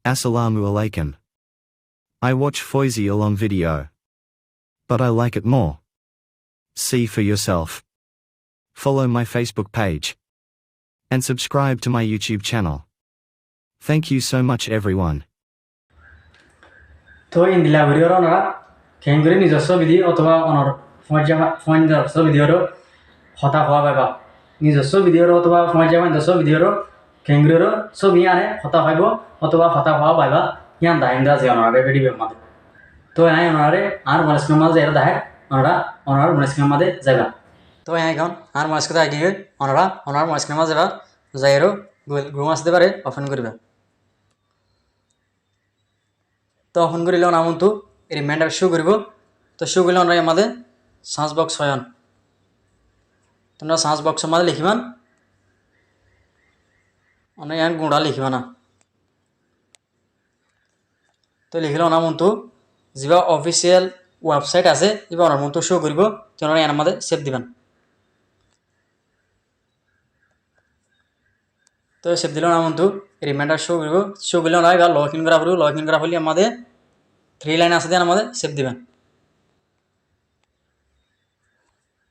Assalamu alaikum. I watch foyzialom video. But I like it more. See for yourself. Follow my Facebook page. And subscribe to my YouTube channel. Thank you so much everyone. तो इन दिला video रो ना केंगरे निजस्व विधि अथवा owner फंजस्व video रो हता हुआ बाबा निजस्व video रो अथवा फंजस्व video रो केंगरे रो सब याने हता होइबो अथवा हता हुआ बाबा यान दाइंदा जे अनर वीडियो मादे तो यहाँ अनरे आर मनस्क मादे जेरा दाहे अनर मनस्क मादे जाबा तो यहाँ गन आर मनस्क दा आगे अनर मनस्क मादे जाबा जायरो गुमास दे पारे ओपन करबा तो ओपन करिले नामंतु रिमाइंडर शो करिब तो शो करिले আমরা আমাদের সার্চ বক্স হয়ন তোমরা সার্চ বক্স মধ্যে লিখিবান অনে ইয়ান গুড়া লিখিবানা তো লিখিলো নামंतु জিবা অফিশিয়াল ওয়েবসাইট আছে ইবা নামंतु শো করিব তোমরা ইয়ান মধ্যে সেভ দিবেন তো সেভ দিলো নামंतु रिमाइंडर शो करिब शो करिले আমরা এবার লগইন করা পড়ব লগইন করা হলে আমাদের 3 লাইন আছে দেন আমাদের সেভ দিবেন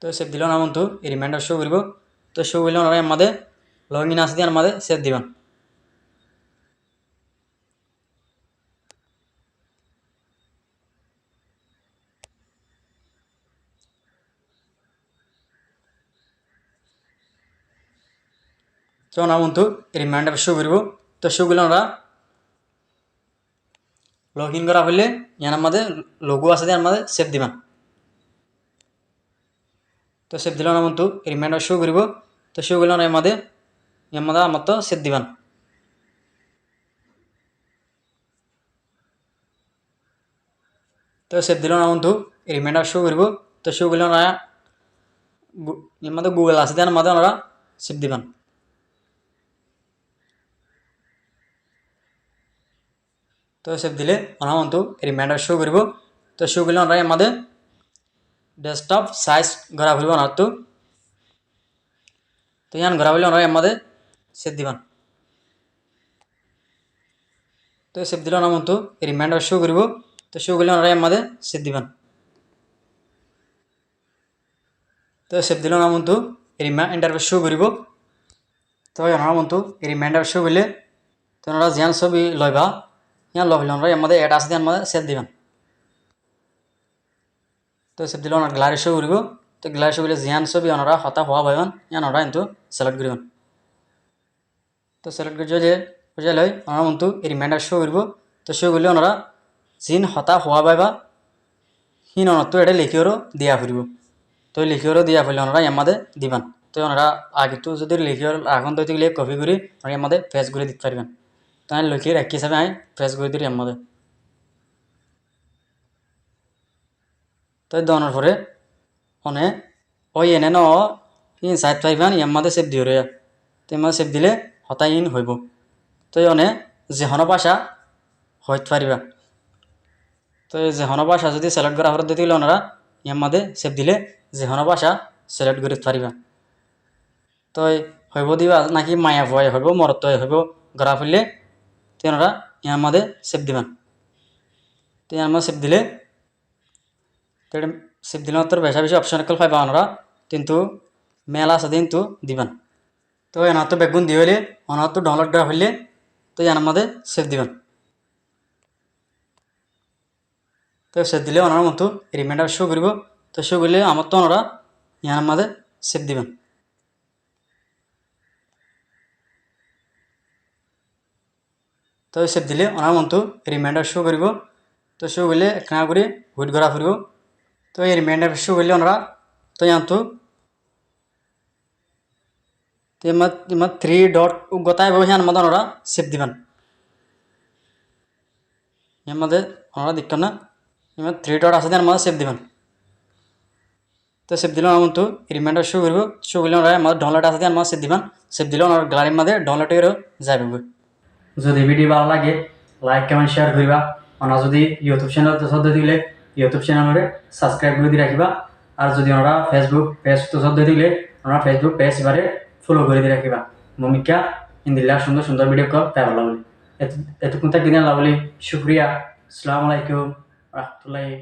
তো সেভ দিলো নামंतु रिमाइंडर शो করিব তো শো করিলে আমরা আমাদের লগইন আছে দেন আমাদের সেভ দিবেন তো নামंतु रिमाइंडर शो করিব তো শো করিলে আমরা লগইন করা হলে ইয়ান আমাদের লোগো আছে দেন আমাদের সেভ দিবেন তো সেভ দিলো নামंतु रिमाइंडर शो করিব তো শো করিলে আমরা আমাদের মত সেভ দিবেন তো সেভ দিলো নামंतु रिमाइंडर शो করিব তো শো করিলে আমরা আমাদের গুগল আছে দেন আমাদের আমরা সেভ দিবেন তো সেভ দিলে নামंतु रिमाइंडर शो করিব তো শো করিলে আমরা আমাদের ডেস্কটপ সাইজ করা হইব না তো ইয়ান করা হইলে আমরা আমাদের সেভ দিবেন তো সেভ দিলো নামंतु रिमाइंडर शो করিব তো শো করিলে আমরা আমাদের সেভ দিবেন তো সেভ দিলো নামंतु रिमाइंडर शो করিব তো নামंतु रिमाइंडर शो করিলে তোমরা জ্ঞান ছবি লইবা ইয়ান লইলে আমরা আমাদের এড আছে দেন আমাদের সেভ দিবেন তো সেভ দিলো আমরা গ্যালারি শো করিব তো গ্যালারি শো করিলে জ্ঞান ছবি অনরা হতা হওয়া ভাইবান ইয়ান আমরা কিন্তু সিলেক্ট করিবেন তো সিলেক্ট করে লই নামंतु रिमाइंडर शो করিব তো শো করিলে অনরা জিন হতা হওয়া ভাইবা হিন অনতো এটা লিখিওরো দিয়া ফুরিব তো লিখিওরো দিয়া ফুরিলে অনরা আমাদের দিবেন তো অনরা আগে তো যদি লিখিওর এখন তো গেলে কপি করি আমরা আমাদের পেজ করে দিতে পারবেন তাই লিখিয়ে রাখি হিসাবে আমি পেজ করে দিই আমাদের তো দনের পরে অনে ওই এনে ন ইন সাইড পাইবেন আমাদের সেভ দিও রে তো আমাদের সেভ দিলে হতাই ইন হইব তো অনে যেহন ভাষা হইতে পারিবা তো যেহন ভাষা যদি সিলেক্ট করা হরে দিলে ওনারা আমাদের সেভ দিলে যেহন ভাষা সিলেক্ট করে পারিবা তো হইব দিবা নাকি মায়া ভয় হইব মরত হইব গড়া ফেললে তো ওনারা আমাদের সেভ দিবেন তো আমার সেভ দিলে তো সেভ দিলে তোর বেশা বেশি অপশন কল পাইবা ওনারা কিন্তু মেলা আছে কিন্তু দিবেন তো এনার তো বেগুন দিয়ে হলে ওনার তো ডাউনলোড করা হইলে তো আমাদের সেভ দিবেন তো সেভ দিলে ওনার মতো রিমাইন্ডার শো করিব তো শো করলে আমার তো ওনারা ইয়ার মাঝে সেভ দিবেন তো সেভ দিলে ওনার মতো রিমাইন্ডার শো করিব তো শো করলে এখানে করে হুইট করা ফুরিব তো এই রিমাইন্ডার শো করলে ওনারা তো ইয়াতো তো ইমার 3 ডট গোটায় বসে ইয়ার মধ্যে ওনারা সেভ দিবেন ইয়ার মধ্যে ওনারা দেখতেন না ইমার 3 ডট আছে ইয়ার মধ্যে সেভ দিবেন তো সেভ দিলে আমার তো রিমাইন্ডার শো করব শো করলে ওনারা আমাদের ডাউনলোড আছে ইয়ার মধ্যে সেভ দিবেন সেভ দিলে ওনার গ্যালারির মধ্যে ডাউনলোড হয়ে যাবে যদি ভিডিও ভালো লাগে লাইক কমেন্ট শেয়ার করিবা ওনা যদি ইউটিউব চ্যানেল তো সদ্য দিলে ইউটিউব চ্যানেলরে সাবস্ক্রাইব করে দিয়ে রাখিবা আর যদি ওনারা ফেসবুক পেজ তো সদ্য দিলে ওনারা ফেসবুক পেজ এবারে ফলো করে দিয়ে রাখিবা ভূমিকা ইন্দিল্লা সুন্দর সুন্দর ভিডিও কল পাইবা বলে এতক্ষণ তাক দিন আল্লাহ বলি শুক্রিয়া। আসসালামু আলাইকুম রহমতুল্লাহি